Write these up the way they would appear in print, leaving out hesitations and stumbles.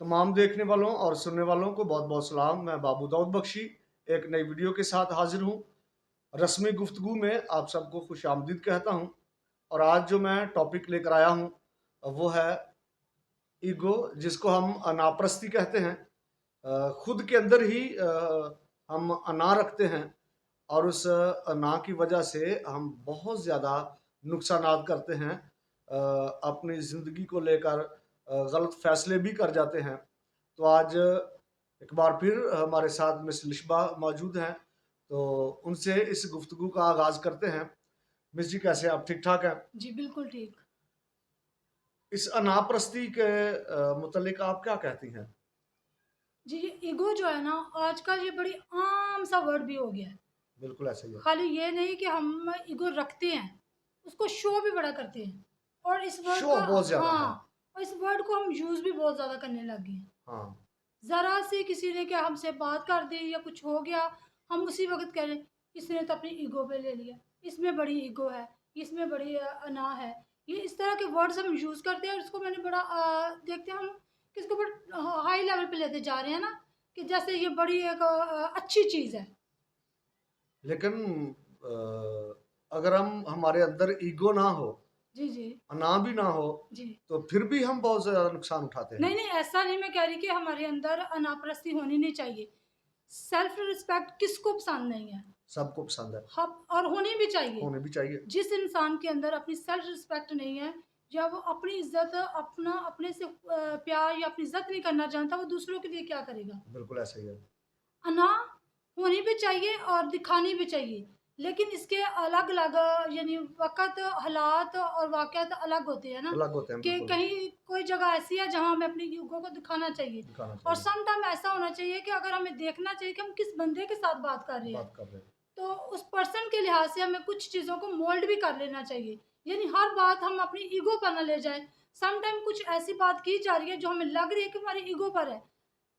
तमाम देखने वालों और सुनने वालों को बहुत-बहुत सलाम। मैं बाबू दाऊद बख्शी एक नई वीडियो के साथ हाज़िर हूँ। रस्मी गुफ्तगू में आप सबको खुशामदीद कहता हूँ और आज जो मैं टॉपिक लेकर आया हूँ, वो है ईगो, जिसको हम अनापरस्ती कहते हैं। खुद के अंदर ही हम अना रखते हैं और उस अना की वजह से हम बहुत ज़्यादा नुकसानात करते हैं। अपनी ज़िंदगी को लेकर गलत फ़ैसले भी कर जाते हैं। तो आज एक बार फिर हमारे साथ मिस लिशबा मौजूद हैं, तो उनसे इस गुफ्तगू का आगाज़ करते हैं। मिस जी, कैसे हैं आप? ठीक-ठाक हैं? जी, बिल्कुल ठीक। इस अनापरस्ती के मुतल्लिक आप क्या कहती हैं? जी, ये ईगो जो है ना, आजकल ये बड़ी आम सा वर्ड भी हो गया है। बिल्कुल ऐसा ही है। खाली ये नहीं कि हम ईगो रखते हैं, उसको शो भी बड़ा करते हैं और इस वर्ड शो का बहुत ज़्यादा है। हाँ, और इस वर्ड को हम यूज़ भी बहुत ज़्यादा करने लग गए हैं। हाँ, ज़रा सी किसी ने क्या हमसे बात कर दी या कुछ हो गया, हम उसी वक़्त कह रहे हैं, इसने तो अपनी ईगो पे ले लिया, इसमें बड़ी ईगो है, इसमें बड़ी अना है। ये इस तरह के वर्ड्स हम यूज़ करते हैं और इसको मैंने बड़ा देखते हैं हम कि इसको बड़ा हाई लेवल पे लेते जा रहे हैं ना, कि जैसे ये बड़ी एक अच्छी चीज़ है। लेकिन अगर हम हमारे अंदर ईगो ना हो, जी, जी। अना भी ना हो, जी। तो फिर भी हम बहुत ज़्यादा नुकसान उठाते नहीं, हैं। नहीं, ऐसा नहीं मैं कह रही कि हमारे अंदर अनापरस्ती होनी नहीं चाहिए। सेल्फ रिस्पेक्ट किसको पसंद नहीं है? सबको पसंद है, हब और होनी भी चाहिए। होनी भी चाहिए। जिस इंसान के अंदर अपनी सेल्फ रिस्पेक्ट नहीं है, या वो अपनी इज़्ज़त अपना अपने से प्यार या अपनी इज़्ज़त नहीं करना जानता, वो दूसरों के लिए क्या करेगा? बिल्कुल ऐसा ही है। अना होनी भी चाहिए और दिखानी भी चाहिए, लेकिन इसके अलग-अलग यानी वक़्त, हालात और वाक़यात अलग होते हैं ना, अलग होते हैं, कि बिल्कुल, कहीं कोई जगह ऐसी है जहाँ हमें अपनी ईगो को दिखाना चाहिए दिखाना और चाहिए, सम टाइम ऐसा होना चाहिए कि अगर हमें देखना चाहिए कि हम किस बंदे के साथ बात कर रहे हैं। बात कर रहे हैं। तो उस पर्सन के लिहाज से हमें कुछ चीज़ों को मोल्ड भी कर लेना चाहिए। यानी हर बात हम अपनी ईगो पर ना ले जाएँ। सम टाइम कुछ ऐसी बात की जा रही है जो हमें लग रही है कि हमारी ईगो पर है,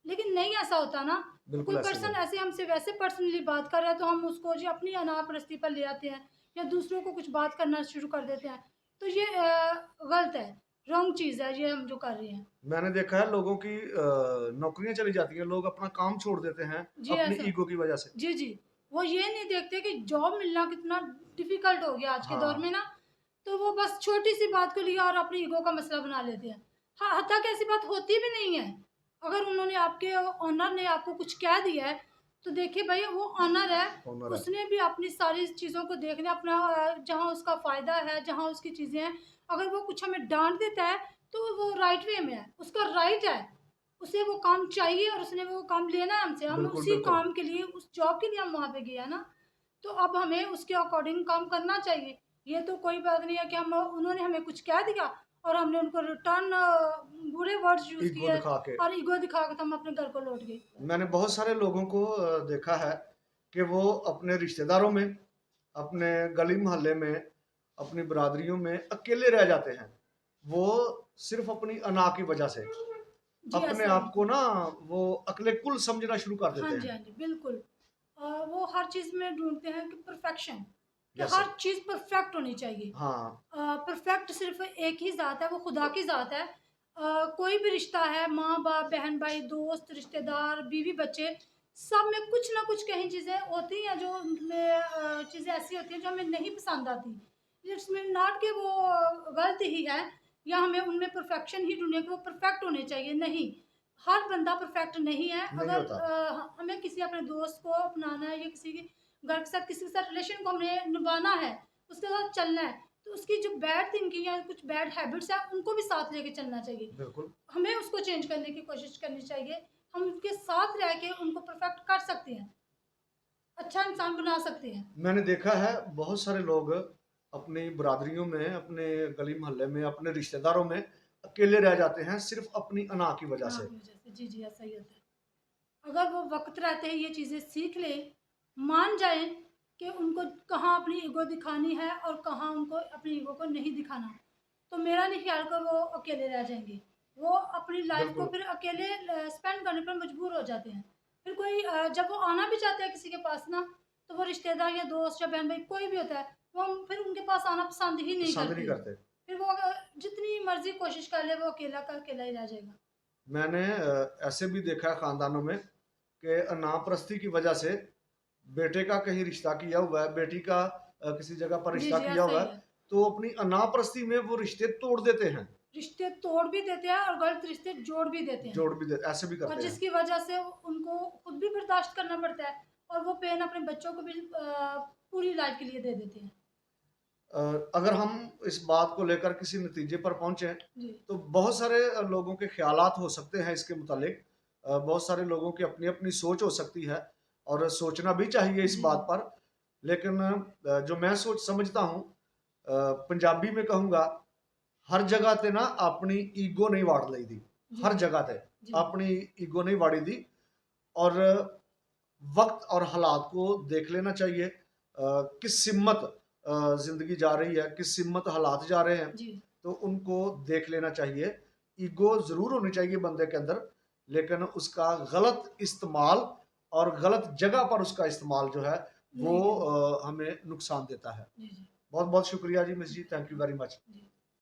लेकिन नहीं ऐसा होता ना। बिल्कुल कोई ऐसा ही पर्सन है। ऐसे हमसे वैसे पर्सनली बात कर रहा है तो हम उसको जी अपनी अनापरस्ती पर ले आते हैं या दूसरों को कुछ बात करना शुरू कर देते हैं। तो ये गलत है, रॉन्ग चीज़ है ये हम जो कर रहे हैं। मैंने देखा है लोगों की नौकरियाँ चली जाती हैं, लोग अपना काम छोड़ देते हैं, जी, अपनी ऐसा ईगो की वजह से। जी, जी। वो ये नहीं देखते कि जॉब मिलना कितना डिफ़िकल्ट हो गया आज के दौर हाँ, में ना, तो वो बस छोटी-सी बात को लिया और अपनी ईगो का मसला बना लेते हैं। हाँ, हत्ता कि ऐसी बात होती भी नहीं है। अगर उन्होंने आपके ओनर ने आपको कुछ कह दिया है, तो देखिए भई वो ओनर है, ओनर है। उसने भी अपनी सारी चीज़ों को देखना अपना जहाँ उसका फ़ायदा है, जहाँ उसकी चीज़ें हैं, अगर वो कुछ हमें डाँट देता है, तो वो राइट वे में है, उसका राइट है। उसे वो काम चाहिए और उसने वो काम लेना है हमसे, हम बिल्कुल, उसी बिल्कुल। काम के लिए, उस जॉब के लिए हम वहाँ पे गए हैं ना, तो अब हमें उसके अकॉर्डिंग काम करना चाहिए। ये तो कोई बात नहीं है कि हम उन्होंने हमें कुछ कह दिया और हमने उनको रिटर्न बुरे वर्ड्स यूज़ ईगो किए दिखा के। और ईगो दिखा के तो हम अपने घर को लौट गए। मैंने बहुत सारे लोगों को देखा है कि वो अपने रिश्तेदारों में, अपने गली मोहल्ले में, अपनी बिरादरियों में अकेले रह जाते हैं। वो सिर्फ़ अपनी अना की वजह से। जी, अपने ऐसा ही आप है। को ना वो अकेले-कुल समझना शुरू कर हाँ देते जी, हैं। हाँ जी, बिल्कुल। वो हर चीज़ में ढूँढते हैं कि परफेक्शन, कि यस। हर चीज़ परफेक्ट होनी चाहिए। हाँ, परफेक्ट सिर्फ़ एक ही ज़ात है, वो खुदा की ज़ात है। कोई भी रिश्ता है, माँ-बाप, बहन-भाई, दोस्त, रिश्तेदार, बीवी-बच्चे, सब में कुछ ना कुछ कहीं चीज़ें होती हैं जो उनमें चीज़ें ऐसी होती हैं जो हमें नहीं पसंद आती। इट्स मीन नॉट कि वो गलत ही है या हमें उनमें परफेक्शन ही ढूँढनी है कि वो परफेक्ट होने चाहिए, नहीं। हर बंदा परफेक्ट नहीं है। नहीं अगर होता। हमें किसी अपने दोस्त को अपनाना है या किसी के घर के साथ किसी के साथ रिलेशन को हमें निभाना है, उसके साथ चलना है, तो उसकी जो बैड थिंकिंग या कुछ बैड हैबिट्स हैं, उनको भी साथ लेके चलना चाहिए। बिल्कुल। हमें उसको चेंज करने की कोशिश करनी चाहिए। हम उनके साथ रह के उनको परफेक्ट कर सकते हैं, अच्छा इंसान बना सकते हैं। मैंने देखा है बहुत सारे लोग अपनी बिरादरियों में, अपने गली मोहल्ले में, अपने रिश्तेदारों में अकेले रह जाते हैं सिर्फ़ अपनी अना की वजह ना से। की वजह से। जी, जी, ऐसा ही होता है। अगर वो वक़्त रहते ही ये चीज़ें सीख लें, मान जाएँ कि उनको कहाँ अपनी ईगो दिखानी है और कहाँ उनको अपनी ईगो को नहीं दिखाना, तो मेरा नहीं ख़्याल कि वो अकेले रह जाएँगे। वो अपनी लाइफ़ को बिल्कुल, फिर अकेले स्पेंड करने पर मजबूर हो जाते हैं। फिर कोई जब वो आना भी चाहते हैं किसी के पास ना, तो वो रिश्तेदार या दोस्त या बहन-भाई कोई भी होता है, वो हम फिर उनके पास आना पसंद ही नहीं पसंद नहीं करते। करते। फिर वो जितनी मर्ज़ी कोशिश कर ले, वो अकेला का अकेला ही रह जाएगा। मैंने ऐसे भी देखा है खानदानों में कि नामप्रस्ती की वजह से बेटे का कहीं रिश्ता किया हुआ है, बेटी का किसी जगह पर जी, रिश्ता जी, किया ऐसा हुआ ही है, है। तो अपनी अनापरस्ती में वो रिश्ते तोड़ देते हैं, रिश्ते तोड़ भी देते हैं और गलत रिश्ते जोड़ भी देते हैं। जोड़ भी देते, ऐसे भी और करते हैं। जिसकी वजह से उनको खुद भी बर्दाश्त करना पड़ता है और वो पेन अपने बच्चों को भी पूरी लाइफ के लिए दे देते हैं। अ, अगर हम इस बात को लेकर किसी नतीजे पर पहुंचे, जी। तो बहुत सारे लोगों के ख्यालात हो सकते हैं इसके मुतालिक। बहुत सारे लोगों की अपनी अपनी सोच हो सकती है और सोचना भी चाहिए इस जी, बात पर। लेकिन जो मैं सोच समझता हूँ, पंजाबी में कहूँगा, हर जगह ते ना अपनी ईगो नहीं वाड़ ली दी, जी, हर जगह ते जी, अपनी ईगो नहीं वाड़ी दी। और वक्त और हालात को देख लेना चाहिए, किस सिमत जिंदगी जा रही है, किस सिमत हालात जा रहे हैं, जी, तो उनको देख लेना चाहिए। ईगो जरूर होनी चाहिए बंदे के अंदर, लेकिन उसका गलत इस्तेमाल और गलत जगह पर उसका इस्तेमाल जो है वो नहीं करना। हमें नुकसान देता है। जी, जी, बहुत बहुत शुक्रिया जी मिस जी, thank you very much. Ji.